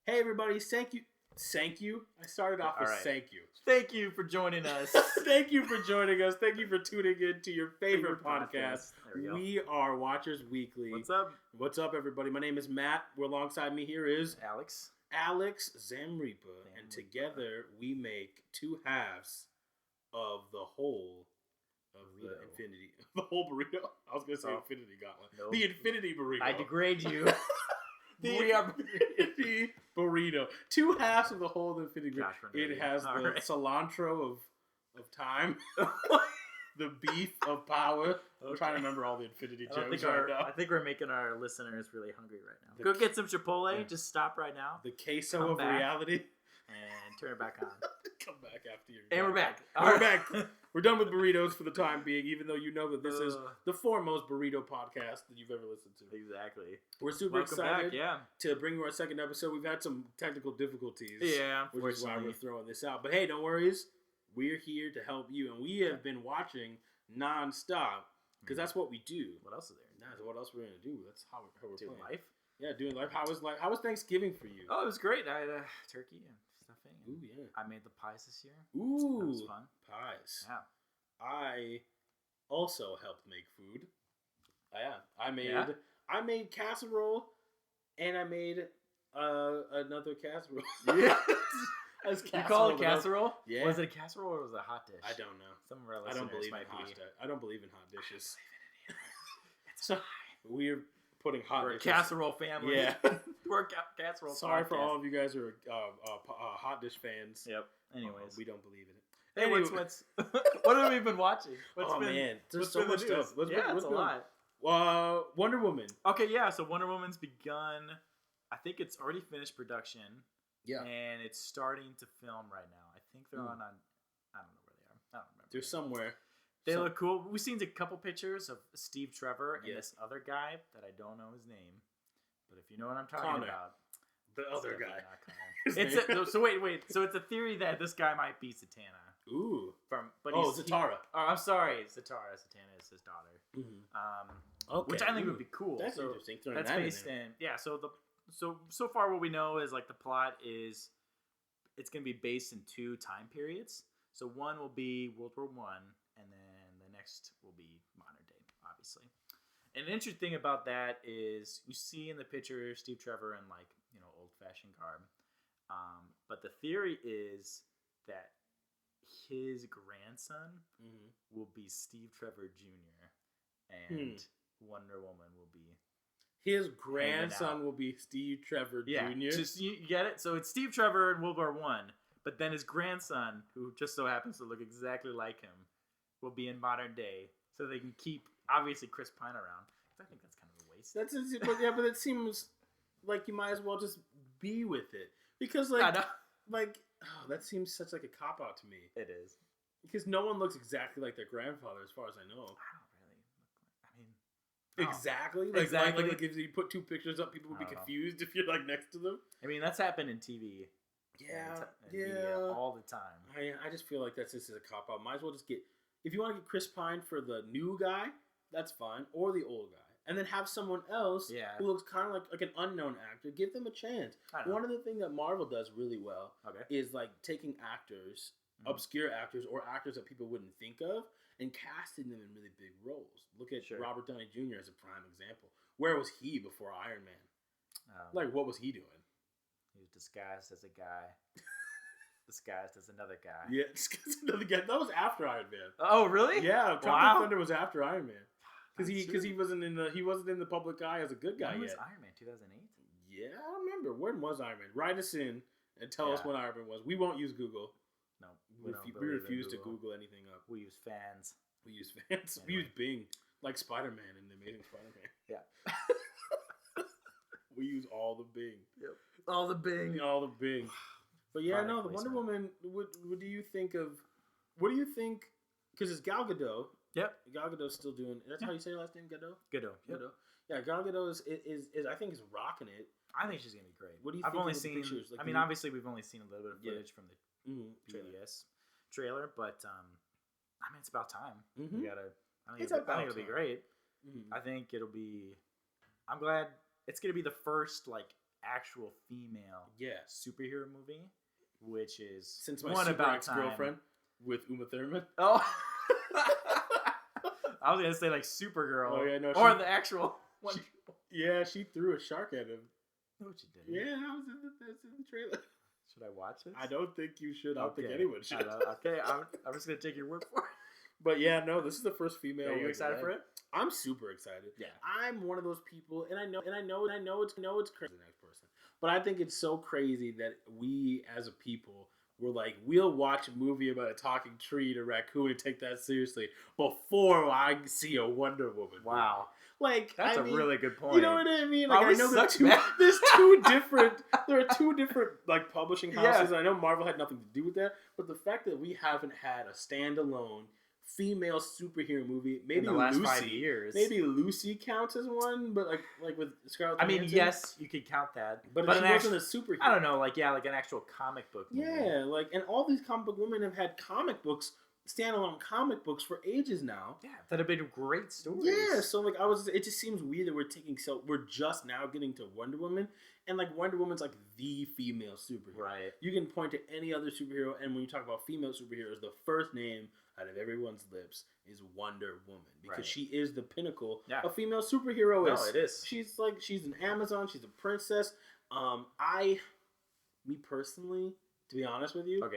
Hey everybody, thank you. I started off with thank you. Thank you for joining us. Thank you for joining us. Thank you for tuning in to your favorite podcast. There we go. We are Watchers Weekly. What's up? What's up, everybody? My name is Matt. Alongside me here is Alex Zamripa. And together we make two halves of the whole of the infinity. The whole burrito. I was going to say infinity gauntlet. Nope. The infinity burrito. I degrade you. We are infinity burrito. Two halves of the whole infinity burrito. It has the cilantro of time. The beef of power. Okay. I'm trying to remember all the infinity jokes right now. I think we're making our listeners really hungry right now. Go get some Chipotle. Yeah. Just stop right now. The queso of reality. And turn it back on. Come back after you. And we're back. We're back. We're done with burritos for the time being, even though you know that this is the foremost burrito podcast that you've ever listened to. Exactly. We're super excited to bring you our second episode. We've had some technical difficulties. Yeah, which is why we're throwing this out. But hey, don't worry. We're here to help you, and we have been watching nonstop because that's what we do. What else is there? That's what else we're gonna do. That's how we're doing playing. Life. Yeah, doing life. How was Thanksgiving for you? Oh, it was great. I had turkey and stuffing. Ooh, yeah. I made the pies this year. Ooh, that was fun. Pies. Yeah. I also helped make food. I made casserole, and I made another casserole. Yeah. You call it casserole? Yeah. Was it a casserole or was it a hot dish? I don't know. Some of our listeners might be. I don't believe in hot dishes. It's so we're putting hot dishes. We're a casserole family. Yeah. We're a casserole Sorry podcast. for all of you guys who are hot dish fans. Yep. Anyways. We don't believe in it. Hey, what's what have we been watching? Man, there's so much stuff. It's a lot. Wonder Woman. Okay, yeah. So Wonder Woman's begun. I think it's already finished production. Yeah. And it's starting to film right now. I think they're on. I don't know where they are. I don't remember. They're somewhere. They look cool. We've seen a couple pictures of Steve Trevor and this other guy that I don't know his name, but if you know what I'm talking about, the other guy. So wait. So it's a theory that this guy might be Zatanna. Ooh. Zatara. I'm sorry, Zatara. Zatanna is his daughter. Mm-hmm. Which I think would be cool. That's interesting. That's based in So far what we know is like the plot is it's going to be based in two time periods. So one will be World War I, and then the next will be modern day, obviously. And an interesting thing about that is you see in the picture Steve Trevor in old-fashioned garb. But the theory is that his grandson will be Steve Trevor Jr. and Wonder Woman will be his grandson will be Steve Trevor Jr. Just you get it. So it's Steve Trevor in World War I, but then his grandson, who just so happens to look exactly like him, will be in modern day. So they can keep obviously Chris Pine around. I think that's kind of a waste. But it seems like you might as well just be with it because that seems such like a cop out to me. It is because no one looks exactly like their grandfather, as far as I know. Exactly. Like if you put two pictures up, people would be confused if you're like next to them. I mean, that's happened in TV. Yeah, all the time. I just feel like that's just a cop out. Might as well just get, if you want to get Chris Pine for the new guy, that's fine, or the old guy, and then have someone else who looks kind of like an unknown actor. Give them a chance. One of the things that Marvel does really well is like taking actors, obscure actors, or actors that people wouldn't think of, and casting them in really big roles. Look at Robert Downey Jr. as a prime example. Where was he before Iron Man? What was he doing? He was disguised as a guy. Disguised as another guy. Yeah, disguised as another guy. That was after Iron Man. Oh, really? Yeah, Tropic Thunder was after Iron Man. Because he wasn't in the public eye as a good guy yet. When was Iron Man? 2008? Yeah, I don't remember. When was Iron Man? Write us in and tell us when Iron Man was. We won't use Google. No, we refuse to Google anything up. We use fans. We use Bing, like Spider-Man in The Amazing Spider-Man. Yeah. We use all the Bing. Yep. All the Bing. But yeah, the Wonder Woman. What do you think of? What do you think? Because it's Gal Gadot. Yep. Gal Gadot's still doing. That's how you say her last name, Gadot. Gadot. Yep. Yeah, Gal Gadot is I think is rocking it. I think she's gonna be great. What do you I've think only of the seen pictures? Like, obviously we've only seen a little bit of footage from the PBS trailer, but it's about time. Mm-hmm. I think it'll be great. Mm-hmm. I think it'll be. I'm glad it's gonna be the first actual female superhero movie, which is since my super ex-girlfriend with Uma Thurman. Oh, I was gonna say like Supergirl. Oh yeah, no, or the actual one. She threw a shark at him. No, she didn't. Yeah, that's in the trailer. Should I watch it? I don't think you should. I don't think anyone should. Okay, I'm just gonna take your word for it. But yeah, no, this is the first female. Are you excited for it? I'm super excited. Yeah, I'm one of those people, and I know it's crazy. The next person, but I think it's so crazy that we as a people. We're like, we'll watch a movie about a talking tree and a raccoon and take that seriously before I see a Wonder Woman. Wow. Like, that's a really good point. You know what I mean? Like, I know there's two different, there are two different, like, publishing houses. Yeah. I know Marvel had nothing to do with that, but the fact that we haven't had a standalone female superhero movie, maybe in the last 5 years. Maybe Lucy counts as one, but like with Scarlett Johansson. I mean, yes, you could count that. But she wasn't a superhero. I don't know, like an actual comic book movie. Yeah, like, and all these comic book women have had comic books, standalone comic books for ages now. Yeah, that have been great stories. Yeah, so like it just seems weird that we're just now getting to Wonder Woman, and like Wonder Woman's like the female superhero. Right. You can point to any other superhero, and when you talk about female superheroes, the first name out of everyone's lips is Wonder Woman because she is the pinnacle of female superhero. No, it is. She's an Amazon. She's a princess. Me personally, to be honest with you,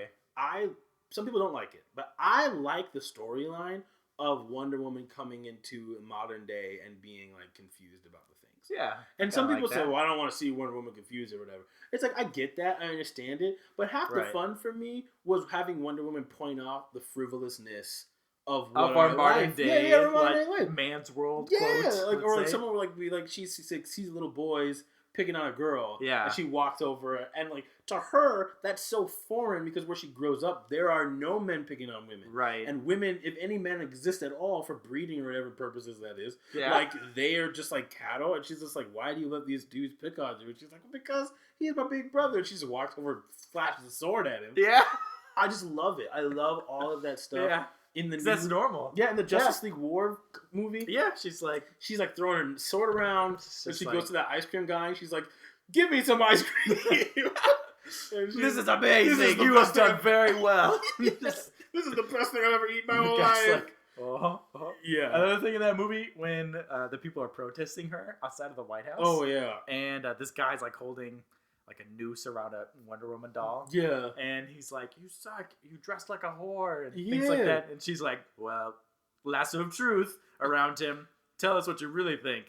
some people don't like it, but I like the storyline of Wonder Woman coming into modern day and being like confused about the things. Yeah. And some people say, well, I don't want to see Wonder Woman confused or whatever. It's like, I get that. I understand it. But half the fun for me was having Wonder Woman point out the frivolousness of our modern day, like man's world. Yeah, or like someone would like she sees little boys picking on a girl. Yeah. And she walks over and like to her that's so foreign because where she grows up there are no men picking on women. Right. And women, if any men exist at all for breeding or whatever purposes that is, like they are just like cattle. And she's just like, why do you let these dudes pick on you? And she's like, well, because he's my big brother. And she just walks over and flashes a sword at him. Yeah. I just love it. I love all of that stuff. Yeah. That's normal. Yeah, in the Justice League War movie. Yeah, she's like throwing her sword around. And she goes to that ice cream guy and she's like, give me some ice cream. This is amazing. You have done very well. This is the best thing I've ever eaten my whole life. Like, yeah. Another thing in that movie when the people are protesting her outside of the White House. Oh yeah. And this guy's like holding like a noose around a Wonder Woman doll. Yeah. And he's like, you suck. You dressed like a whore. And things like that. And she's like, well, lasso of truth around him. Tell us what you really think.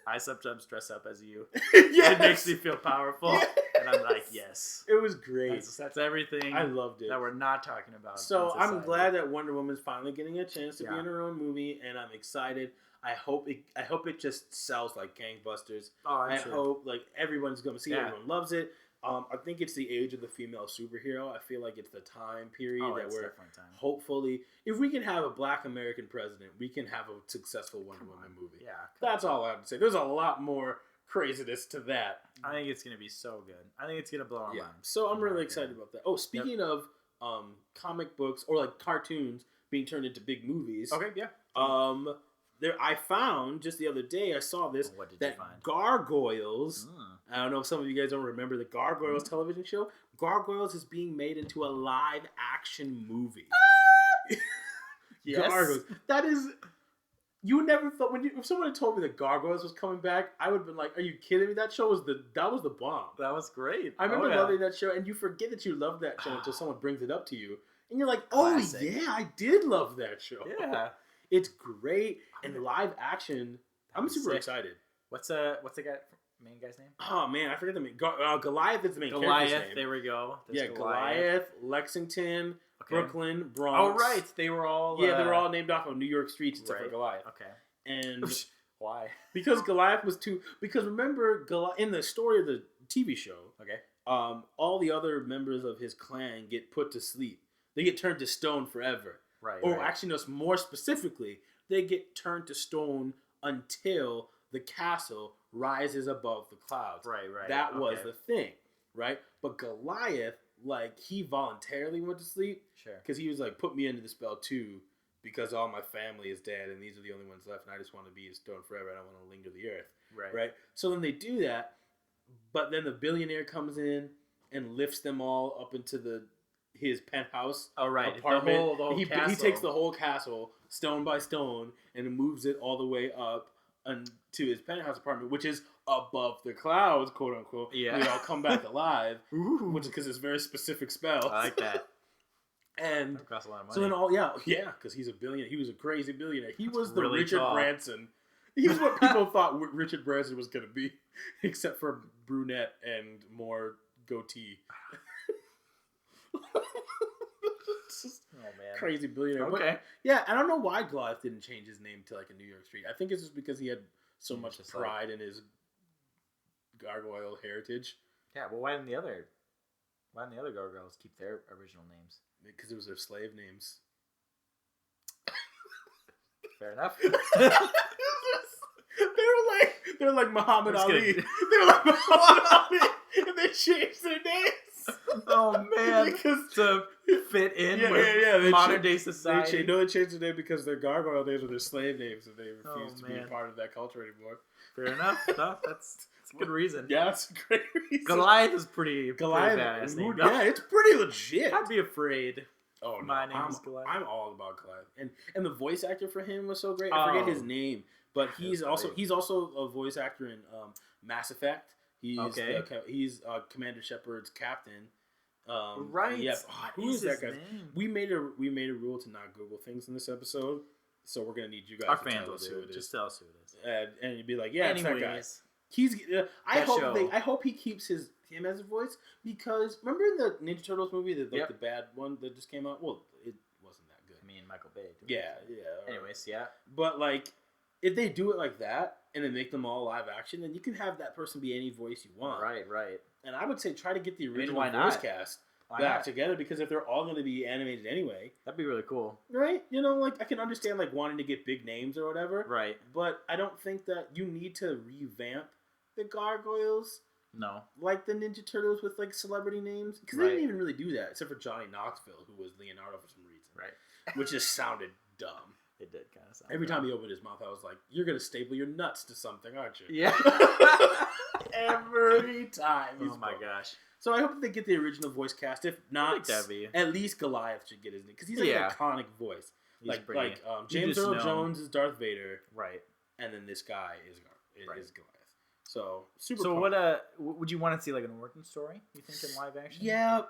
I sometimes dress up as you. It makes me feel powerful. Yes. And I'm like, yes. It was great. That's everything. I loved it. That we're not talking about. So I'm glad that Wonder Woman's finally getting a chance to be in her own movie. And I'm excited. I hope it just sells like gangbusters. Oh, I hope like everyone's going to see it. Everyone loves it. I think it's the age of the female superhero. I feel like it's the time period that we're hopefully, if we can have a Black American president, we can have a successful Wonder Woman movie. Yeah, that's all I have to say. There's a lot more craziness to that. I think it's going to be so good. I think it's going to blow our minds. So I'm really excited about that. Oh, speaking of comic books or like cartoons being turned into big movies. Okay, yeah. I found just the other day, I saw this, what did that you find? Gargoyles, I don't know if some of you guys don't remember the Gargoyles television show. Gargoyles is being made into a live action movie. Yes. Gargoyles. That is, you never thought, if someone had told me that Gargoyles was coming back, I would have been like, are you kidding me? That was the bomb. That was great. I remember loving that show, and you forget that you love that show until someone brings it up to you. And you're like, classic. Yeah, I did love that show. Yeah. It's great, and live action. I'm super excited. What's the main guy's name? Oh man, I forget the main. Goliath is the main character's name. There we go. There's Goliath, Lexington, Brooklyn, Bronx. Oh right, they were all. Yeah, they were all named off of New York streets except for Goliath. Okay. And why? Because Goliath was too. Because remember, in the story of the TV show, all the other members of his clan get put to sleep. They get turned to stone forever. Right. Or actually, no, more specifically, they get turned to stone until the castle rises above the clouds. Right. That was the thing, right? But Goliath, like, he voluntarily went to sleep. Sure. Because he was like, put me into the spell too, because all my family is dead, and these are the only ones left, and I just want to be in stone forever. I don't want to linger the earth. Right. So then they do that, but then the billionaire comes in and lifts them all up into his penthouse apartment. The whole he castle. He takes the whole castle stone by stone and moves it all the way up to his penthouse apartment, which is above the clouds, quote unquote. Yeah, we all come back alive, Ooh. which is because it's a very specific spell. I like that. And that costs a lot of money. So then because he's a billionaire. He was a crazy billionaire. He was the really Richard tall. Branson. He was what people thought Richard Branson was going to be, except for brunette and more goatee. Man, crazy billionaire. Okay. But, I don't know why Goliath didn't change his name to like a New York street. I think it's just because he had so much pride in his gargoyle heritage. Yeah, well, why didn't the other gargoyles keep their original names? Because it was their slave names. Fair enough. They were like Muhammad Ali. They were like Muhammad Ali, and they changed their names. Oh man, because to fit in with modern day society. They changed their name because their gargoyle names were their slave names, and they refused to be a part of that culture anymore. Fair enough. No, that's a good reason. Yeah, it's a great reason. Goliath is pretty badass name. Yeah, it's pretty legit. I'd be afraid. Oh no, my name is Goliath. I'm all about Goliath, and the voice actor for him was so great. I forget his name, but he's also a voice actor in Mass Effect. He's Commander Shepard's captain. Right. Yeah. Who is that guy? We made a rule to not Google things in this episode, so we're gonna need you guys. Our to fans tell will us do who it. it is. Just tell us who it is. And you'd be like, yeah, it's that guy. He's. I hope he keeps him as a voice, because remember in the Ninja Turtles movie, the bad one that just came out. Well, it wasn't that good. Me and Michael Bay. Yeah. Anyways, yeah. But like, if they do it like that and then make them all live action, then you can have that person be any voice you want. Right. And I would say try to get the original voice cast back together, because if they're all going to be animated anyway, that'd be really cool, right? You know, like I can understand like wanting to get big names or whatever, right? But I don't think that you need to revamp the Gargoyles. No, like the Ninja Turtles with like celebrity names, because they didn't even really do that, except for Johnny Knoxville, who was Leonardo for some reason, right? Which just sounded dumb. It did kind of sound. Every time he opened his mouth, I was like, "You're gonna staple your nuts to something, aren't you?" Yeah. Every time. Oh my gosh. So I hope that they get the original voice cast. If not, at least Goliath should get his name, because he's like an iconic voice. He's James Earl Jones is Darth Vader, right? And then this guy is Goliath. So super. So would you want to see like an origin story? You think in live action? Yeah,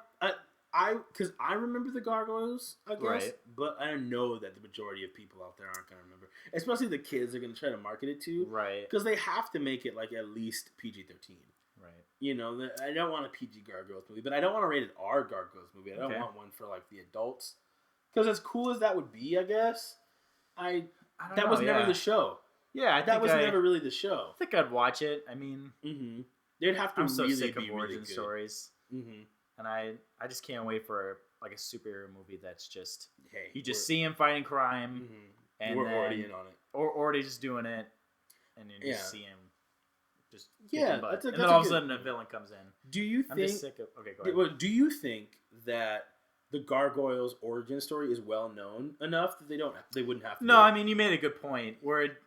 because I remember the Gargoyles, I guess, but I know that the majority of people out there aren't gonna remember. Especially the kids are gonna try to market it to, right? Because they have to make it like at least PG-13. Right. You know, I don't want a PG Gargoyles movie, but I don't want a rated R Gargoyles movie. I don't want one for like the adults. Because as cool as that would be, I guess, that was never the show. Yeah, that was never really the show. I think I'd watch it. I mean, they'd have to. I'm so really sick of be origin really stories, and I just can't wait for like a superhero movie that's just you just see him fighting crime, and we're already in on it, or already just doing it, and then you see him just that's and then all of a sudden a villain comes in. Do you think? I'm just sick of. Okay, go ahead. Well, do you think that the Gargoyles' origin story is well known enough that they wouldn't have to? No, I mean you made a good point. Where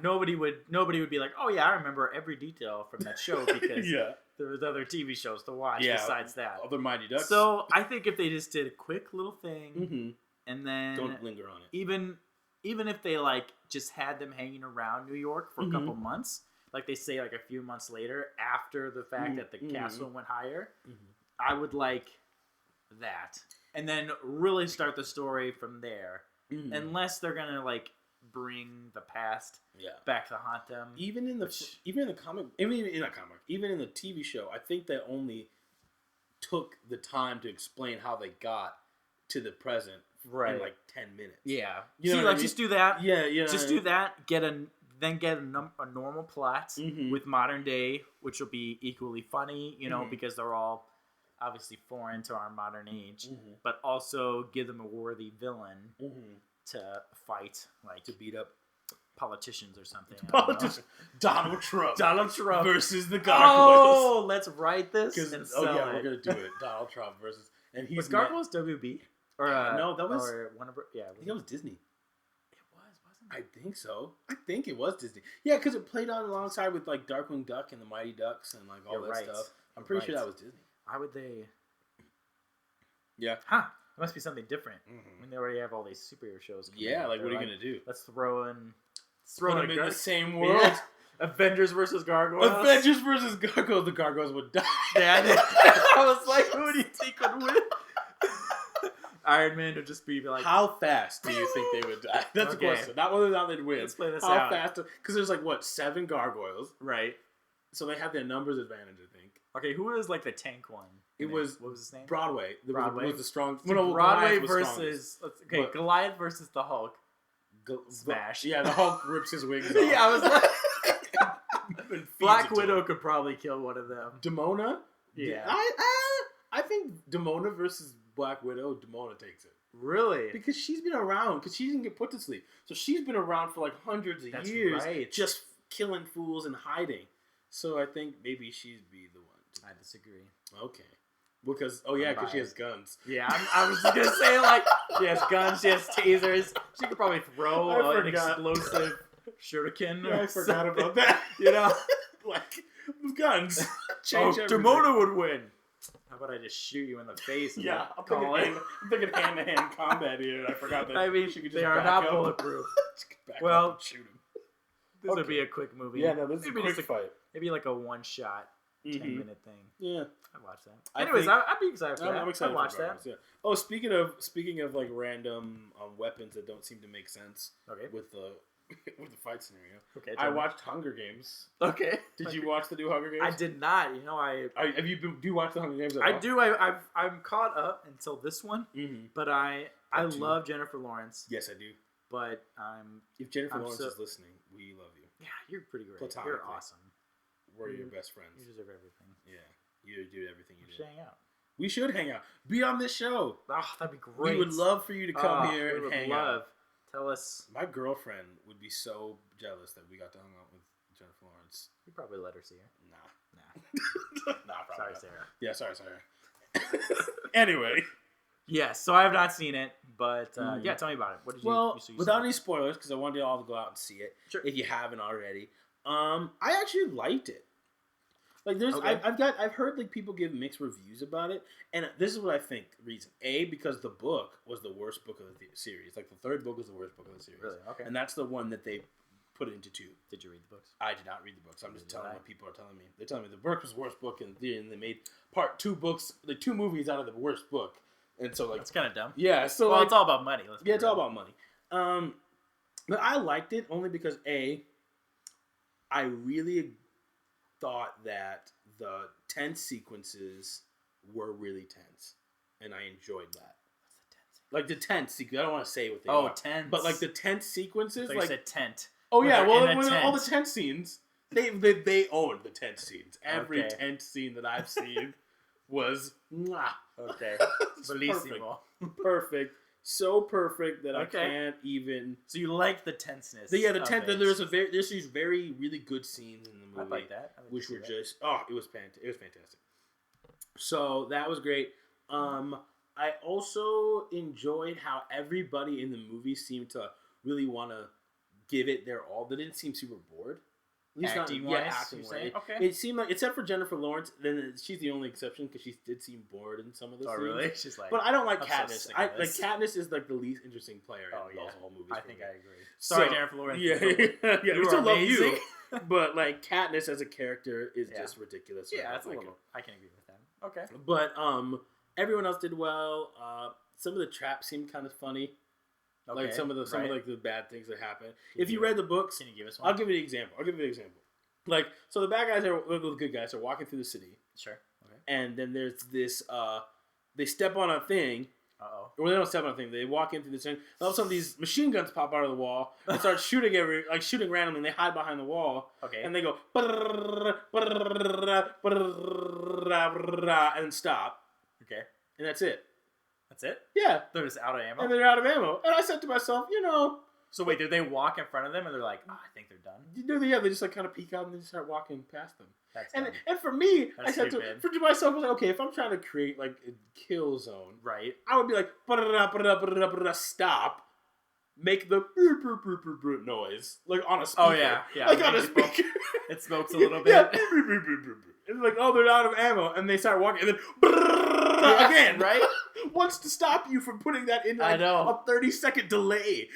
nobody would be like, oh yeah, I remember every detail from that show because there was other TV shows to watch besides that. Other Mighty Ducks. So I think if they just did a quick little thing, and then don't linger on it. Even if they like just had them hanging around New York for a couple months, like they say like a few months later after the fact that the castle went higher, I would like that, and then really start the story from there. Unless they're gonna like bring the past back to haunt them. Even in the TV show, I think they only took the time to explain how they got to the present in like 10 minutes. Yeah. You know what I mean? Just do that. Yeah. Just do that. Get a normal plot with modern day, which will be equally funny, because they're all obviously foreign to our modern age, but also give them a worthy villain to fight, like to beat up politicians or something. Donald Trump versus the Gargoyles. Oh, let's write this. We're gonna do it. Donald Trump versus was Gargoyles WB or no, that was or one of I think that was Disney. It was, wasn't I think so. I think it was Disney. Yeah, because it played on alongside with like Darkwing Duck and the Mighty Ducks and like all that stuff. I'm pretty sure that was Disney. Why would they? Yeah. Huh. It must be something different. I mean, they already have all these superhero shows. Yeah, like what are you gonna do? Let's throw in. Put them in the same world. Yeah. Avengers versus Gargoyles. Avengers versus Gargoyles. The Gargoyles would die. Yeah, I was like, who do you think would win? Iron Man would just be like, how fast do you think they would die? That's the question. Not whether or not they'd win. Let's play this out. How fast? Because there's like what 7 gargoyles, right? So they have their numbers advantage, I think. Okay, who was like the tank one? It was what was his name? Broadway. Broadway was the strong. No, Broadway versus Goliath versus the Hulk. Smash. Yeah, the Hulk rips his wings off. Yeah, I was like, Black Widow could probably kill one of them. Demona. Yeah, I think Demona versus Black Widow. Demona takes it. Really? Because she's been around. Because she didn't get put to sleep. So she's been around for like hundreds of years. Right. Just killing fools and hiding. So I think maybe she'd be the one. I disagree. Okay. Because she has guns. Yeah, I was just gonna say like she has guns, she has tasers. She could probably throw an explosive shuriken. Yeah, I forgot about that. Like guns. Demona would win. How about I just shoot you in the face? Yeah, I'm thinking hand-to-hand combat here. I forgot that. I mean, she could just they are not bulletproof. Well, shoot him. This would be a quick movie. Yeah, no, this is a quick fight. Maybe like a one-shot, 10-minute thing. Yeah, I'd watch that. Anyways, I'd be excited for that. I'm excited. I'd watch that. Yeah. Oh, speaking of like random weapons that don't seem to make sense. Okay. With the fight scenario. Okay. I watched Hunger Games. Okay. Did you watch the new Hunger Games? I did not. Do you watch the Hunger Games at all? I do. I'm caught up until this one. Mm-hmm. But I love Jennifer Lawrence. Yes, I do. But if Jennifer Lawrence is listening, we love you. Yeah, you're pretty great. You're awesome. We're your best friends. You deserve everything. Yeah, you do everything you do. Hang out. We should hang out. Be on this show. Oh, that'd be great. We would love for you to come here and hang out. Tell us. My girlfriend would be so jealous that we got to hang out with Jennifer Lawrence. You probably let her see her. Nah. Sorry, Sarah. Yeah, sorry, Sarah. Anyway. Yes, so I have not seen it, but yeah, tell me about it. What did you without any spoilers, because I wanted you all to go out and see it. Sure. If you haven't already. I actually liked it. Like I've heard like people give mixed reviews about it, and this is what I think. Reason A, because the book was the worst book of the series. Like the third book was the worst book of the series. Really? Okay. And that's the one that they put it into 2. Did you read the books? I did not read the books. I'm just telling what people are telling me. They're telling me the book was the worst book, and they made part 2 books, like 2 movies out of the worst book. And so like that's kind of dumb. Yeah. So it's all about money. It's all about money. But I liked it only because A, I really thought that the tense sequences were really tense, and I enjoyed that. What's the tense? Like the tense sequence. I don't want to say what they are. Tense. But like the tense sequences. Like you said tent. Oh yeah, well all the tense scenes. They owned the tense scenes. Every tense scene that I've seen was mwah. Okay. Bellissimo. Perfect. So perfect that I can't even. So you like the tenseness? The tense. There's these very really good scenes in the movie. I like that. Which were just it was fantastic. So that was great. I also enjoyed how everybody in the movie seemed to really want to give it their all. They didn't seem super bored. Acting-wise, acting-wise. Okay. It seemed like, except for Jennifer Lawrence, then she's the only exception because she did seem bored in some of the scenes. Oh, really? She's like, but I don't like Katniss. Katniss is like the least interesting player in the whole movie. I think I agree. Sorry, Jennifer Lawrence. Yeah. We still love you. But like Katniss as a character is just ridiculous. Yeah, that's a little. I can agree with that. Okay. But everyone else did well. Some of the traps seemed kind of funny. Okay, like some of the bad things that happen. If you read the books, can you give us one? I'll give you an example. Like, so the bad guys the good guys are walking through the city. Sure. Okay. And then there's this. They step on a thing. Or they don't step on a thing. They walk into this thing. And all of a sudden, these machine guns pop out of the wall and start shooting shooting randomly. And they hide behind the wall. Okay. And they go and stop. Okay. And that's it. That's it? Yeah. They're just out of ammo? And they're out of ammo. And I said to myself, So wait, did they walk in front of them and they're like, I think they're done? They just like kind of peek out and then start walking past them. That's and for me, That's I said to myself, I was like, okay, if I'm trying to create like a kill zone, right? I would be like, stop. make the noise like on a speaker. Oh yeah. Like on a speaker. It smokes a little bit. Yeah. It's like, oh, they're out of ammo, and they start walking, and then again, right? Wants to stop you from putting that in like a 30-second delay.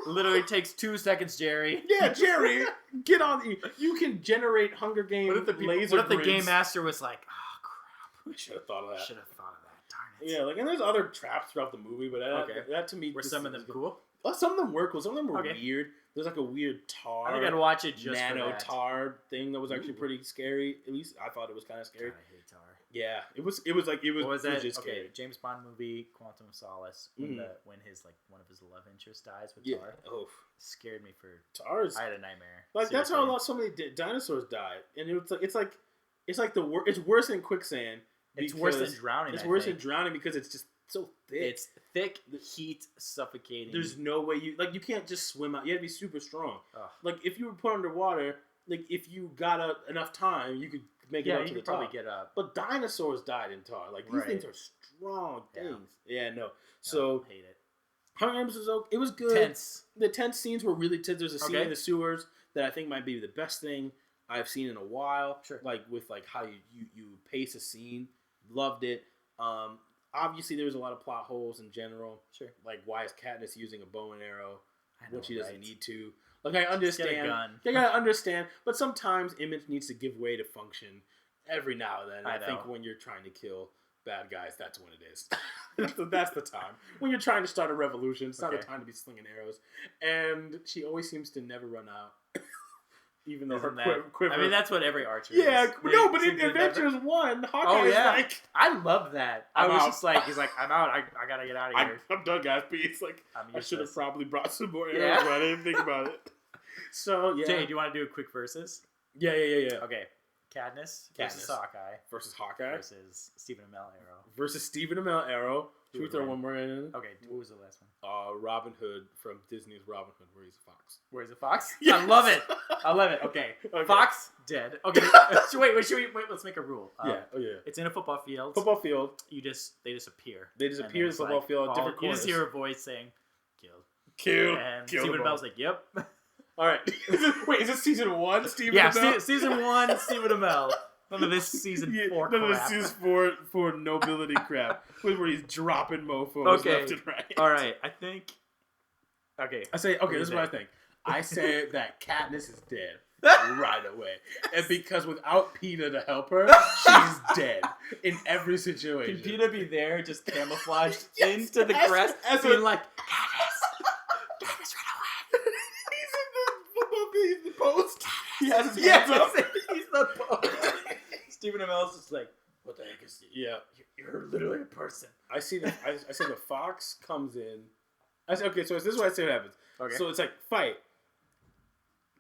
Literally takes 2 seconds, Jerry. Yeah, Jerry, get on. You can generate Hunger Games laser. What if the game master was like, oh crap, I should have thought of that. Darn it. Yeah, like, and there's other traps throughout the movie, but that to me, were some of them cool? Well, some of them were cool. Some of them were weird. There's like a weird tar. I think I'd watch it just nano for that. tar thing that was actually pretty scary. At least I thought it was kind of scary. God, I hate tar. Yeah, it was what was that? Just scary. Okay, James Bond movie, Quantum of Solace, when his like one of his love interests dies with tar. Oh, scared me for tars. I had a nightmare. Like seriously. That's how so many dinosaurs died, and it's like it's worse than quicksand. It's worse than drowning. It's worse than drowning because it's just so thick. It's thick, heat, suffocating. There's no way you can't just swim out. You have to be super strong. Ugh. Like if you were put underwater, like if you got enough time, you could make it up to the top. Probably get up. But dinosaurs died in tar. Like these things are strong things. Yeah, no. So hate it. Hunger Games was okay. It was good. Tense. The tense scenes were really tense. There's a scene in the sewers that I think might be the best thing I've seen in a while. Sure. Like with like how you pace a scene. Loved it. Obviously, there was a lot of plot holes in general. Sure. Like, why is Katniss using a bow and arrow when she doesn't need to? Like, I Just understand. get a gun. I gotta understand. But sometimes image needs to give way to function every now and then. I think when you're trying to kill bad guys, that's when it is. That's the time. When you're trying to start a revolution, it's not the time to be slinging arrows. And she always seems to never run out. Even though her quiver... I mean, that's what every archer is. Yeah, no, but in Avengers 1, Hawkeye is like... I love that. I was just like, he's like, I'm out. I gotta get out of here. I'm done, guys. Peace. Like, I should have probably brought some more arrows, but I didn't think about it. So, yeah. Jay, do you want to do a quick versus? Yeah. Okay. Katniss versus Hawkeye. Versus Stephen Amell Arrow. Should we throw one more in? Okay, what was the last one? Robin Hood from Disney's Robin Hood, where he's a fox. Where he's a fox? Yes. I love it. Okay. Fox, dead. Okay. Wait, let's make a rule. It's in a football field. They disappear. They disappear in the football field, different corners. You just hear a voice saying, kill. And Stephen Amell's like, yep. All right. Wait, is this season 1, Stephen Amell? Yeah, season 1, Stephen Amell. None of this season 4 crap. None of this season 4 nobility crap. Where he's dropping mofos left and right. All right, I think... Okay. This is what I think. I say that Katniss is dead right away. And because without PETA to help her, she's dead in every situation. Can PETA be there, just camouflaged into the grass, being like, Katniss, run away. He's in the football field, he's the post. He has his hands up. He's the post. Stephen Amell's just like, what the heck is he? Yeah. You're literally a person. I see the fox comes in. So this is what I say what happens. Okay. So it's like, fight.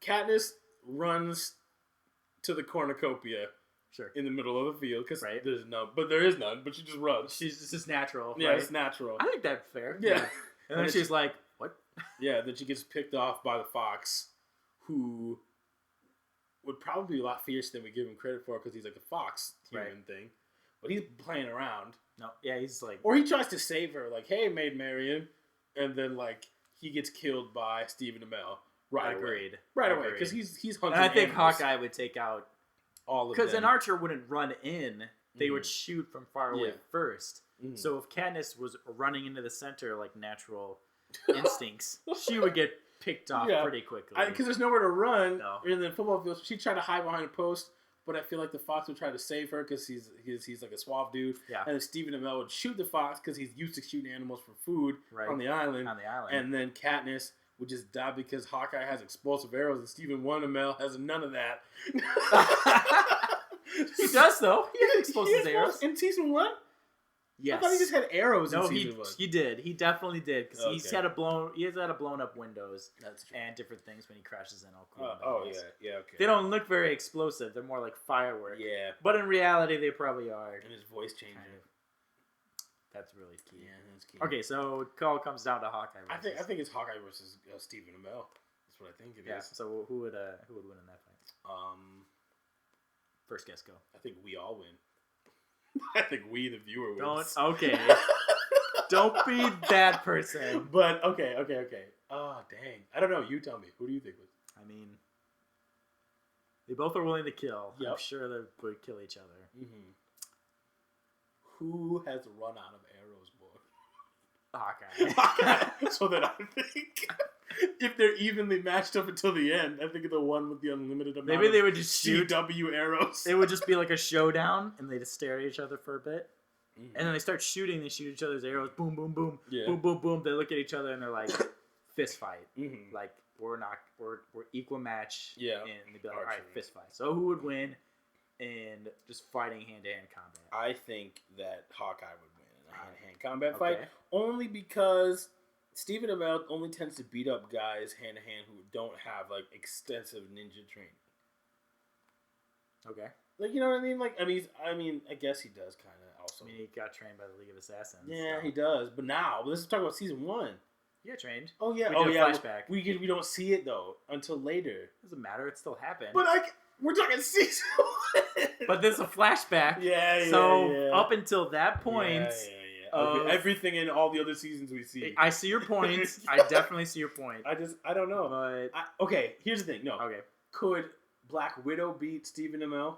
Katniss runs to the cornucopia. Sure. In the middle of the field, because there's none. But there is none, but she just runs. It's just natural. Yeah, it's natural. I think that's fair. Yeah. And then she's like, what? Yeah, then she gets picked off by the fox, who... would probably be a lot fiercer than we give him credit for because he's like a fox human thing. But he's playing around. No, yeah, he's like... Or he tries to save her, like, hey, Maid Marian. And then, like, he gets killed by Stephen Amell right away. Right away, because he's hunting And I think animals. Hawkeye would take out... all of them. Because an archer wouldn't run in. They would shoot from far away first. Mm-hmm. So if Katniss was running into the center like natural instincts, she would get... picked off pretty quickly. Because there's nowhere to run in the football field. She tried to hide behind a post, but I feel like the fox would try to save her because he's like a suave dude. Yeah. And then Stephen Amell would shoot the fox because he's used to shooting animals for food on the island. And then Katniss would just die because Hawkeye has explosive arrows and Stephen Amell has none of that. He does, though. He has explosive arrows. In season 1? Yes. I thought he just had arrows in season 1. He did. He definitely did. Because he has had a blown up windows. That's true. And different things when he crashes in all cool. Yeah, okay. They don't look very explosive. They're more like fireworks. Yeah. But in reality, they probably are. And his voice changing. Kind of. That's really key. Yeah, that's key. Okay, so it all comes down to Hawkeye versus... I think it's Hawkeye versus Stephen Amell. That's what I think it is. So who would win in that fight? First guess, go. I think we all win. I think we, the viewer, wins. Okay. Don't be that person. But okay. Oh, dang. I don't know. You tell me. Who do you think was? I mean, they both are willing to kill. Yep. I'm sure they would kill each other. Mm-hmm. Who has run out of arrows more? Hawkeye. So then I think if they're evenly matched up until the end, I think the one with the unlimited amount Maybe they would just shoot CW arrows. It would just be like a showdown, and they just stare at each other for a bit. Mm-hmm. And then they start shooting. They shoot each other's arrows. Boom, boom, boom. Yeah. Boom, boom, boom. They look at each other, and they're like, fist fight. Mm-hmm. Like, we're equal match. Yeah. And they'd be like, all right, fist fight. So who would win in just fighting hand-to-hand combat? I think that Hawkeye would win in a hand-to-hand combat fight. Only because Stephen Amell only tends to beat up guys hand-to-hand who don't have, like, extensive ninja training. Okay. Like, you know what I mean? Like, I mean, I guess he does kind of also. I mean, he got trained by the League of Assassins. Yeah, so. He does. But now, let's talk about season 1. You got trained. Oh, yeah. We did a flashback. We don't see it, though, until later. Doesn't matter. It still happened. But we're talking season 1. But there's a flashback. Yeah. So, up until that point... Okay, everything in all the other seasons we see. I see your point. I definitely see your point. I don't know. But okay, here's the thing. No. Okay. Could Black Widow beat Stephen Amell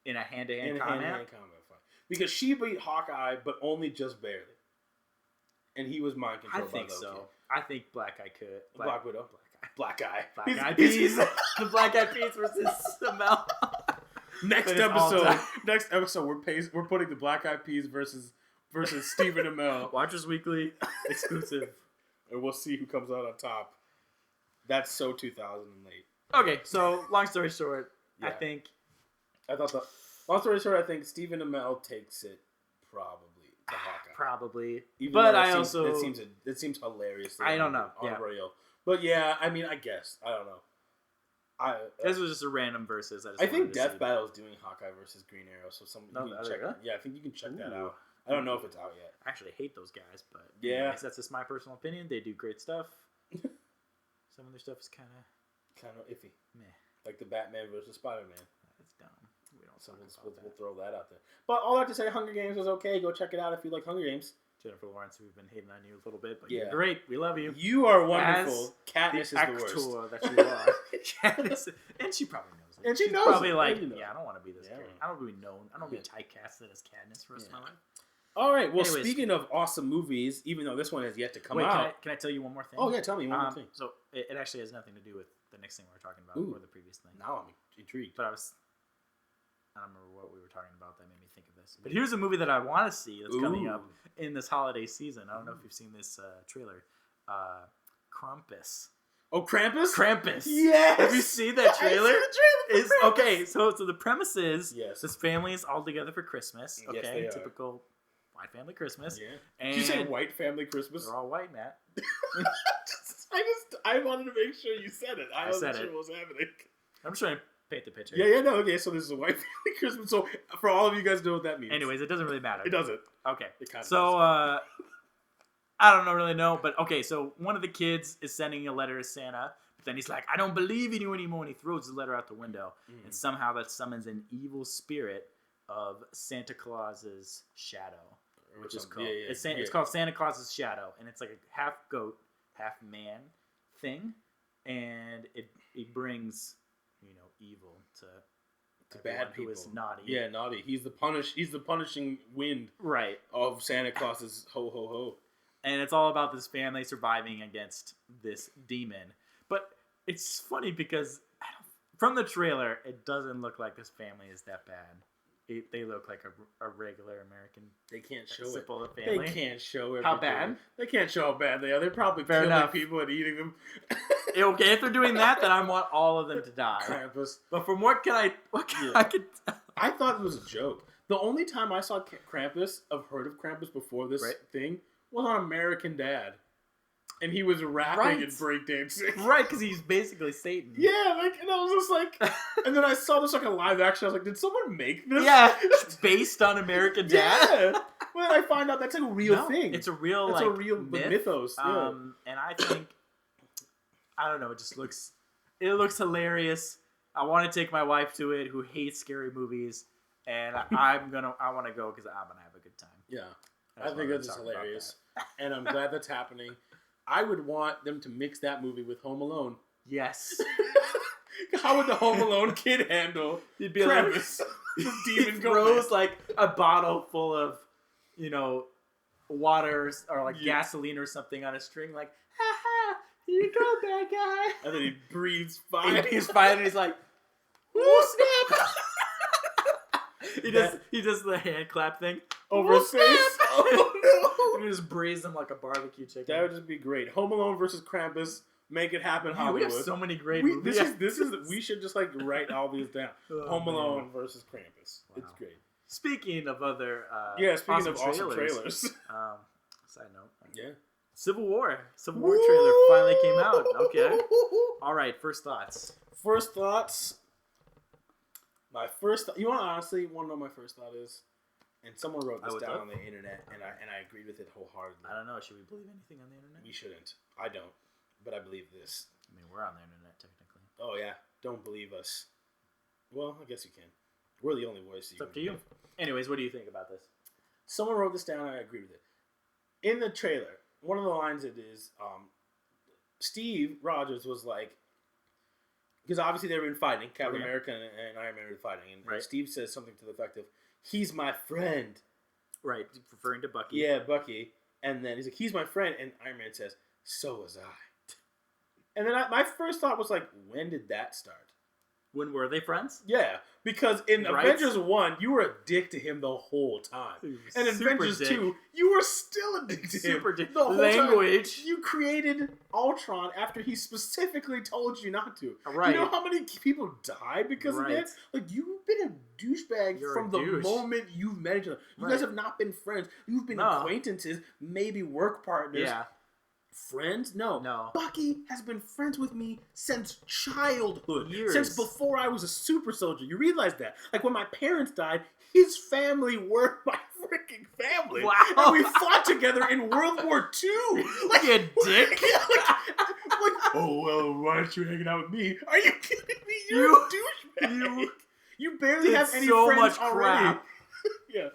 in a hand-to-hand combat fight? Because she beat Hawkeye, but only just barely. And he was mind controlled. I think so. I think Black Eye could. Black Widow. Black Eyed Peas. The Black Eyed Peas versus Amell. Next episode, we're putting the Black Eyed Peas versus Stephen Amell. Watchers Weekly exclusive. And we'll see who comes out on top. That's so 2008. Okay, so long story short, I think Stephen Amell takes it probably to Hawkeye. Probably. Even but it seems hilarious. I don't know. Unreal. But yeah, I mean, I guess. I don't know. This was just a random versus. I think Death Battle is doing Hawkeye versus Green Arrow, so check. Really? Yeah, I think you can check that out. I don't know if it's out yet. I actually hate those guys, but yeah, that's just my personal opinion. They do great stuff. Some of their stuff is kind of iffy. Meh. Like the Batman versus Spider-Man. That's dumb. We don't. So we'll throw that out there. But all I have to say, Hunger Games was okay. Go check it out if you like Hunger Games. Jennifer Lawrence, we've been hating on you a little bit, but you're great. We love you. You are wonderful. Katniss is the worst. That you are. Katniss, and she probably knows it. And she's knows probably like, I don't want to be this character. I don't want to be known. I don't want to be typecasted as Katniss for the rest of my life. All right. Well, speaking of awesome movies, even though this one has yet to come out. Can I tell you one more thing? Oh, yeah. Tell me one more thing. So it actually has nothing to do with the next thing we were talking about or the previous thing. Now I'm intrigued. But I don't remember what we were talking about that made me think of this. But here's a movie that I want to see that's coming up in this holiday season. I don't know if you've seen this trailer. Krampus. Oh, Krampus? Krampus. Yes. Have you seen that trailer? I've seen the trailer. Okay, so the premise is this family is all together for Christmas. Okay, yes, they are. Typical white family Christmas. Yeah. And did you say white family Christmas? They're all white, Matt. I wanted to make sure you said it. I wasn't sure what was happening. I'm just trying to paint the picture. Yeah, no, okay, so this is a white family Christmas. So for all of you guys know what that means. Anyways, it doesn't really matter. It doesn't. Okay. It kind of does. I don't really know, but okay, so one of the kids is sending a letter to Santa, but then he's like, I don't believe in you anymore, and he throws the letter out the window. And somehow that summons an evil spirit of Santa Claus's shadow. Which is called it's called Santa Claus's Shadow, and it's like a half goat, half man thing, and it brings evil to bad people who is naughty. Yeah, naughty. He's the punishing wind of Santa Claus's ho ho ho. And it's all about this family surviving against this demon. But it's funny because from the trailer, it doesn't look like this family is that bad. They look like a regular American. They can't show simple it. Family. They can't show it. How bad? They can't show how bad they are. They're probably killing people and eating them. Okay, if they're doing that, then I want all of them to die. Krampus. But from what can I could. I thought it was a joke. The only time I saw Krampus, I've heard of Krampus before this thing, was on American Dad. And he was rapping and breakdancing. Right, because he's basically Satan. Yeah, and I was just like... and then I saw this a live action. I was like, did someone make this? Yeah, based on American Dad? Yeah. Well, I find out that's a real thing. It's a real, a real mythos. Yeah. And I think... I don't know, it looks hilarious. I want to take my wife to it, who hates scary movies. And I want to go because I'm going to have a good time. Yeah. I think that's just hilarious. And I'm glad that's happening. I would want them to mix that movie with Home Alone. Yes. How would the Home Alone kid handle He'd be Krampus? Like, he throws like a bottle full of, water or like gasoline or something on a string, like, ha ha, here you go, bad guy. And then he breathes fire. He's fine, and he's like, woo, snap. He does the hand clap thing over his face. Oh no! And he just breathes him like a barbecue chicken. That would just be great. Home Alone versus Krampus. Make it happen, Hollywood. We have so many great movies. We should just like write all these down. Home Alone versus Krampus. Wow. It's great. Speaking of other awesome trailers. Side note. Yeah. Civil War trailer finally came out. Okay. All right. First thoughts. You want to honestly want to know my first thought is, and someone wrote this down on the internet, and I agreed with it wholeheartedly. I don't know. Should we believe anything on the internet? We shouldn't. I don't, but I believe this. I mean, we're on the internet technically. Oh yeah, don't believe us. Well, I guess you can. We're the only voice. It's up to you. Anyways, what do you think about this? Someone wrote this down, and I agree with it. In the trailer, one of the lines it is, Steve Rogers was like, because obviously they've been fighting. Captain America and Iron Man are fighting. And Steve says something to the effect of, he's my friend. Right, referring to Bucky. Yeah, Bucky. And then he's like, he's my friend. And Iron Man says, so was I. And then my first thought was like, when did that start? When were they friends? Yeah, because in Avengers 1, you were a dick to him the whole time. And in Avengers 2, you were still a dick to him. Super dick. The whole Language. time. You created Ultron after he specifically told you not to. Right. You know how many people died because of that? Like, you've been a douchebag from the moment you've met each other. You guys have not been friends. You've been acquaintances, maybe work partners. Yeah. Friends? No. Bucky has been friends with me since childhood. Years. Since before I was a super soldier. You realize that? Like, when my parents died, his family were my freaking family. Wow. And we fought together in World War II. Like, you dick. Oh, well, why aren't you hanging out with me? Are you kidding me? You're a douchebag. You barely have any so friends much already. Crap. Yeah.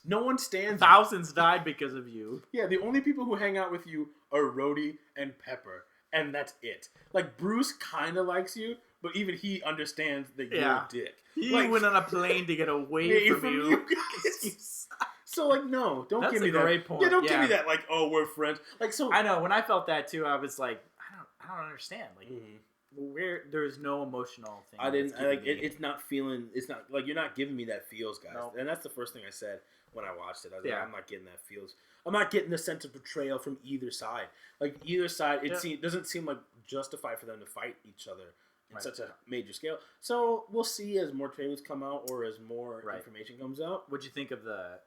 No one stands. Thousands died because of you. Yeah, the only people who hang out with you are Rhodey and Pepper, and that's it. Like, Bruce kind of likes you, but even he understands that you're a dick. He went on a plane to get away from you. Guys. So, like, no, don't that's give me that. That's a great point. Yeah, don't give me that, like, oh, we're friends. Like, so. I know, when I felt that too, I was like, I don't understand. Like, there's no emotional thing. I didn't, like, it's not feeling, it's not, like, you're not giving me that feels, guys. Nope. And that's the first thing I said when I watched it. I was like, I'm not getting that feels. I'm not getting the sense of betrayal from either side. Like, either side, it doesn't seem like justified for them to fight each other in such a major scale. So we'll see as more trailers come out or as more information comes out. What'd you think of the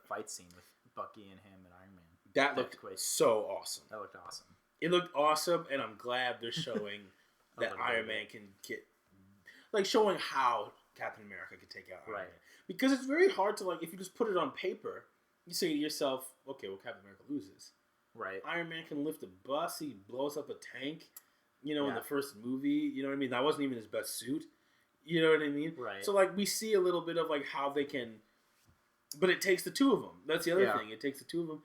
fight scene with Bucky and him and Iron Man? That looked so awesome. That looked awesome. It looked awesome, and I'm glad they're showing that Iron Man can get, like, showing how Captain America can take out Iron Man. Because it's very hard to, like, if you just put it on paper, you say to yourself, okay, well, Captain America loses. Right. Iron Man can lift a bus. He blows up a tank, in the first movie. You know what I mean? That wasn't even his best suit. You know what I mean? Right. So, like, we see a little bit of, like, how they can... But it takes the two of them. That's the other thing. It takes the two of them.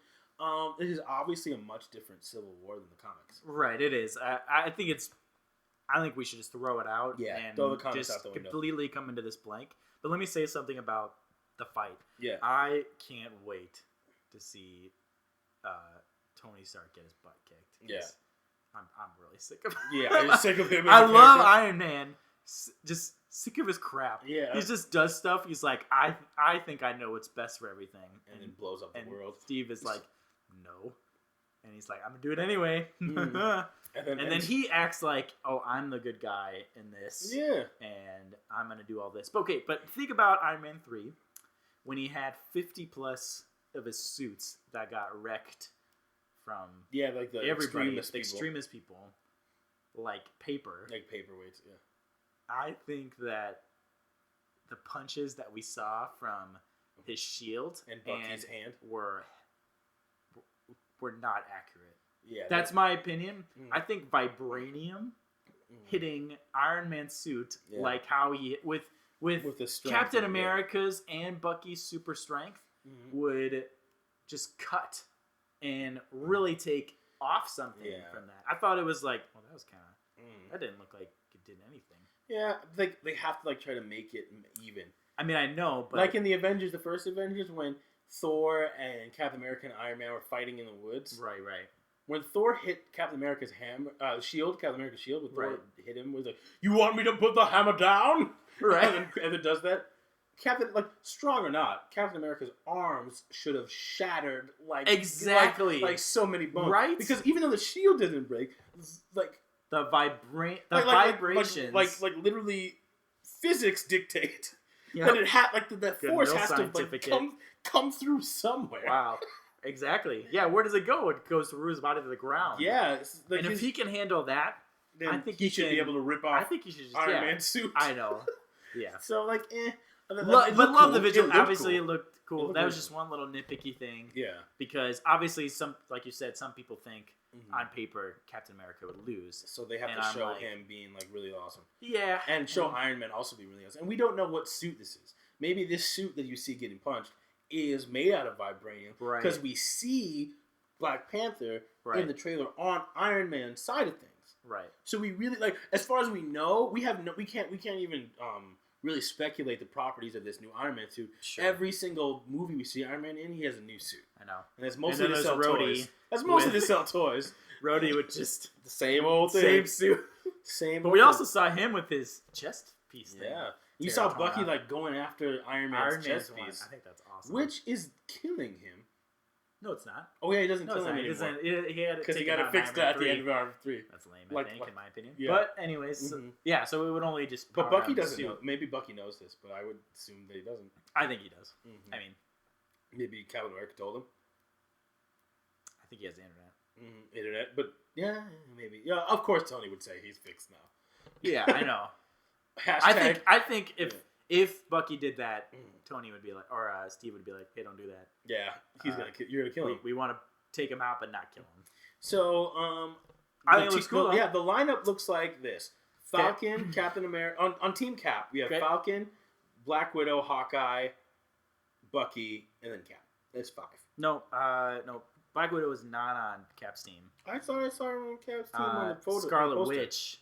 It is obviously a much different Civil War than the comics. Right, it is. I think we should just throw it out and throw the comics just out the window. Completely come into this blank. But let me say something about the fight. Yeah. I can't wait to see Tony Stark get his butt kicked. Yeah. I'm really sick of him. Yeah, you're sick of him. I love Iron Man. Just sick of his crap. Yeah. He just does stuff. He's like, I think I know what's best for everything. And then blows up the world. Steve is like, no. And he's like, I'm going to do it anyway. And then he acts like, oh, I'm the good guy in this. Yeah. And I'm going to do all this. But okay, but think about Iron Man 3. When he had 50 plus of his suits that got wrecked from like the extremist people, like paper. Like paperweights, yeah. I think that the punches that we saw from his shield and Bucky's hand were not accurate. Yeah, that's my opinion. I think vibranium hitting Iron Man's suit, like how he with Captain America's and Bucky's super strength, would just cut and really take off something from that. I thought it was like, well, that was kind of that didn't look like it did anything. Yeah, they have to like try to make it even. I mean, I know, but like in the Avengers, the first Avengers, when Thor and Captain America and Iron Man were fighting in the woods. Right. When Thor hit Captain America's shield, Captain America's shield, when Thor hit him, was like, "You want me to put the hammer down?" Right. and it does that. Strong or not, Captain America's arms should have shattered exactly like so many bones, right? Because even though the shield didn't break, like the vibrations, like literally physics dictate that it had that force has to come through somewhere. Wow. Exactly. Yeah, where does it go? It goes through his body to the ground. Yeah. And if he can handle that, then I think he should be able to rip off I think he should just Iron Man's suit. I know. Yeah. So, love the visual. Obviously, it looked cool. That was just one little nitpicky thing. Yeah. Because obviously, like you said, some people think on paper Captain America would lose. So they have to show him being really awesome. Yeah. And show Iron Man also being really awesome. And we don't know what suit this is. Maybe this suit that you see getting punched is made out of vibranium, because we see Black Panther in the trailer on Iron Man's side of things. Right. So we really as far as we know, we can't even really speculate the properties of this new Iron Man suit. Sure. Every single movie we see Iron Man in, he has a new suit. I know. And that's mostly to sell toys. That's mostly to sell toys. Rhodey with just the same old thing. Same suit. Same. But we also saw him with his chest piece thing. Yeah. You saw Bucky going after Iron Man's chest piece. I think that's awesome. Which is killing him. No, it's not. Oh yeah, he doesn't kill him anymore. He had because he got it fixed at the end of Iron Man 3. That's lame, I think, in my opinion. Yeah. But anyways, so it would only just. But Bucky doesn't know. Maybe Bucky knows this, but I would assume that he doesn't. I think he does. I mean, maybe Captain America told him. I think he has the internet. Internet, but yeah, maybe. Yeah, of course Tony would say he's fixed now. Yeah, I know. I think if Bucky did that, Tony would be like, or Steve would be like, "Hey, don't do that." Yeah, you're gonna kill him. We want to take him out, but not kill him. So, I think it looks cool. Yeah, the lineup looks like this: Falcon, Captain America. On Team Cap, we have Falcon, Black Widow, Hawkeye, Bucky, and then Cap. That's 5. No. Black Widow is not on Cap's team. I saw her on Cap's team on the photo. Scarlet Witch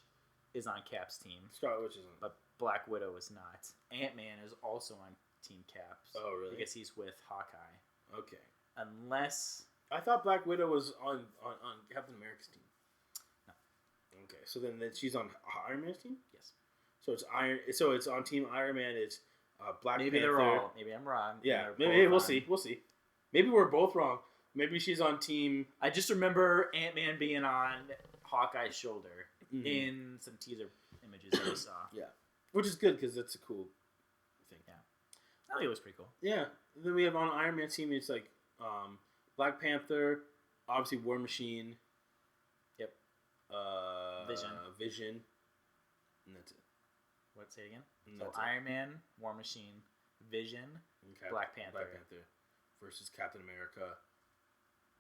is on Cap's team. Scarlet Witch is on. But Black Widow is not. Ant-Man is also on Team Cap's. Oh, really? Because he's with Hawkeye. Okay. Unless... I thought Black Widow was on Captain America's team. No. Okay, so then she's on Iron Man's team? Yes. So it's on Team Iron Man, it's Black Panther. Maybe I'm wrong. Yeah, maybe we'll see. Maybe we're both wrong. Maybe she's on Team... I just remember Ant-Man being on Hawkeye's shoulder in some teaser images that we saw. Yeah. Which is good, because that's a cool thing. Yeah. I think it was pretty cool. Yeah. Then we have on Iron Man's team, it's like Black Panther, obviously War Machine. Yep. Vision. And that's it. What? Say it again? So Iron Man, War Machine, Vision, Black Panther. Versus Captain America.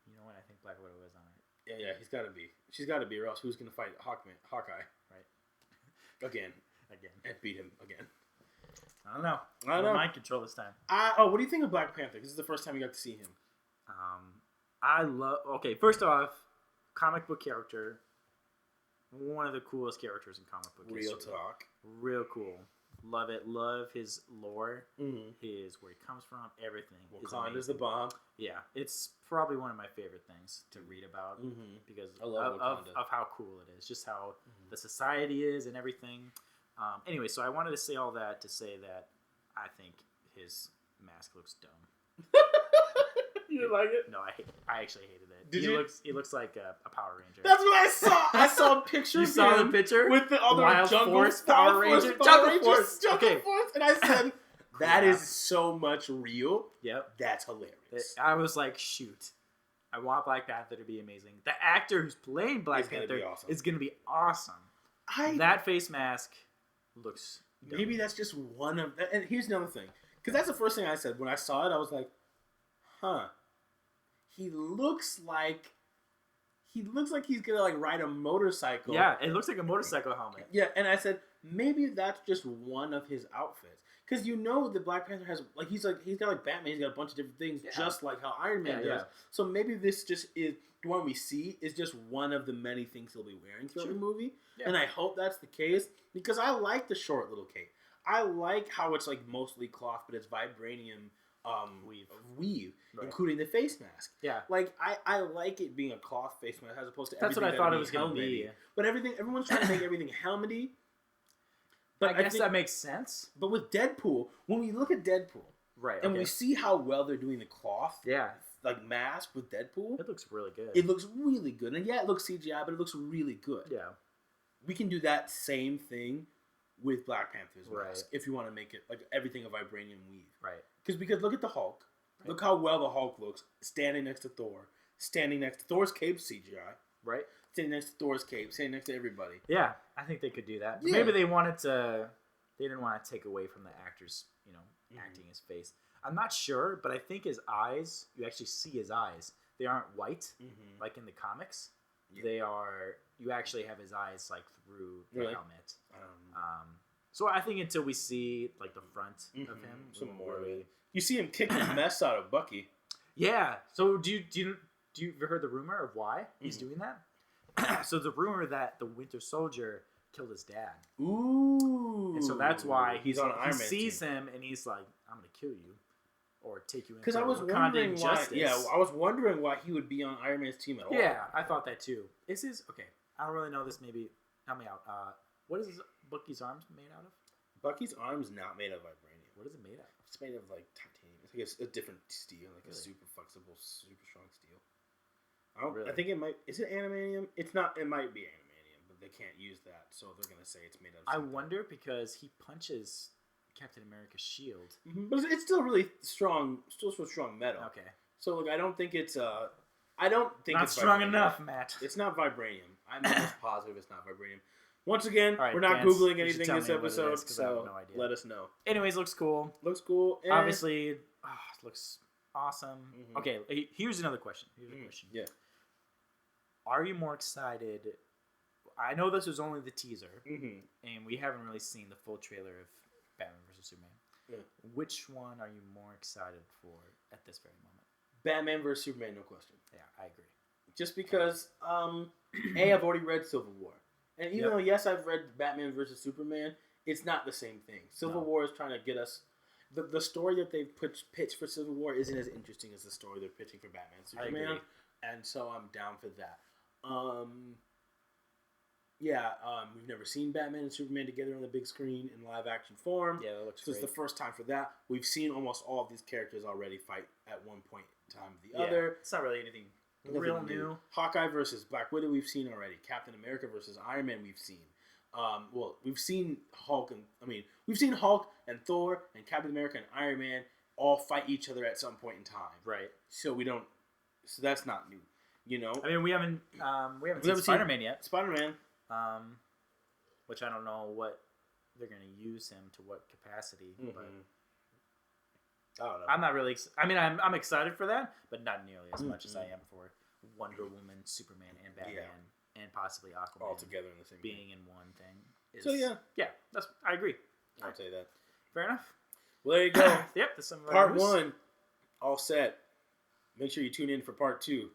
You know what? I think Black Widow is on it. Yeah, he's got to be. She's got to be, or else who's going to fight Hawkeye? Right. Again. And beat him again. I don't know. Mind control this time. What do you think of Black Panther? This is the first time you got to see him. Okay, first off, comic book character. One of the coolest characters in comic book history. Real talk. Real cool. Love it. Love his lore. His where he comes from. Everything. Wakanda's the bomb. Yeah, it's probably one of my favorite things to read about because I love of how cool it is. Just how the society is and everything. Anyway, so I wanted to say all that to say that I think his mask looks dumb. You didn't like it? No, I actually hated it. Did you? He looks like a Power Ranger. That's what I saw. I saw a picture. You saw the picture with the other Wild Jungle Force Power Ranger. Jungle Force, and I said that is so much real. Yep, that's hilarious. I was like, shoot. I want Black Panther to be amazing. The actor who's playing Black Panther is going to be awesome. That face mask looks dumb. Maybe that's just one of... And here's another thing. Because that's the first thing I said. When I saw it, I was like, huh. He looks like he's going to ride a motorcycle. Yeah, it looks like a motorcycle helmet. Yeah, and I said, maybe that's just one of his outfits. Because the Black Panther has he's got like Batman. He's got a bunch of different things, just like how Iron Man does. Yeah. So maybe this just is the one we see is just one of the many things he'll be wearing throughout the movie. Yeah. And I hope that's the case because I like the short little cape. I like how it's like mostly cloth, but it's vibranium weave, right. Including the face mask. Yeah, like I like it being a cloth face mask as opposed to everything. That's what I thought it was going to be. But everyone's trying to make everything helmety. But I guess that makes sense. But with Deadpool, when we look at Deadpool, right, and we see how well they're doing the cloth, like mask with Deadpool, it looks really good. It looks really good, and it looks CGI, but it looks really good. Yeah, we can do that same thing with Black Panther's mask if you want to make it like everything a vibranium weave, right? Because look at the Hulk, look how well the Hulk looks standing next to Thor, standing next to Thor's cape CGI, right? Standing next to Thor's cape, standing next to everybody. Yeah, I think they could do that. Yeah. Maybe they didn't want to take away from the actor's, acting his face. I'm not sure, but I think his eyes, you actually see his eyes. They aren't white, like in the comics. Yeah. They are, you actually have his eyes like through the helmet. So I think until we see like the front of him, some more of it. You see him kicking the mess out of Bucky. Yeah. So do you ever heard the rumor of why he's doing that? So the rumor that the Winter Soldier killed his dad. Ooh. And so that's why he sees him and he's like, I'm going to kill you or take you into Wakanda injustice. I was wondering why he would be on Iron Man's team at all. Yeah, I thought that too. Okay, I don't really know this. Maybe help me out. What is Bucky's arms made out of? Bucky's arms not made of vibranium. What is it made of? It's made of like titanium. It's like a different steel, like a super flexible, super strong steel. I think it might. Is it animanium? It's not. It might be animanium, but they can't use that, so they're gonna say it's made of. I wonder because he punches Captain America's shield, but it's still really strong. Still so strong metal. Okay. So I don't think it's. I don't think not it's strong vibranium. Enough, Matt. It's not vibranium. I'm almost positive it's not vibranium. Once again, we're not Googling anything this episode, so let us know. Anyways, looks cool. Looks cool. Obviously, it looks awesome. Okay, here's another question. Yeah. Are you more excited? I know this was only the teaser, and we haven't really seen the full trailer of Batman vs. Superman. Yeah. Which one are you more excited for at this very moment? Batman vs. Superman, no question. Yeah, I agree. Just because, I've already read Civil War. And even though, yes, I've read Batman vs. Superman, it's not the same thing. Civil War is trying to get us... The story that they've pitched for Civil War isn't as interesting as the story they're pitching for Batman vs. Superman. I agree. And so I'm down for that. We've never seen Batman and Superman together on the big screen in live action form. Yeah, that looks great. So it's the first time for that. We've seen almost all of these characters already fight at one point in time or the other. It's not really anything real new. Hawkeye versus Black Widow we've seen already. Captain America versus Iron Man we've seen. We've seen Hulk and Thor and Captain America and Iron Man all fight each other at some point in time. Right. So that's not new. I mean, we haven't seen Spider-Man yet. Spider-Man. Which I don't know what they're going to use him to what capacity, but I don't know. I'm not really. I'm excited for that, but not nearly as much as I am for Wonder Woman, Superman, and Batman, and possibly Aquaman all together in the same being in one thing. So yeah, I agree. I'll say that. Fair enough. Well, there you go. Yep. That's some Part 1, all set. Make sure you tune in for Part 2.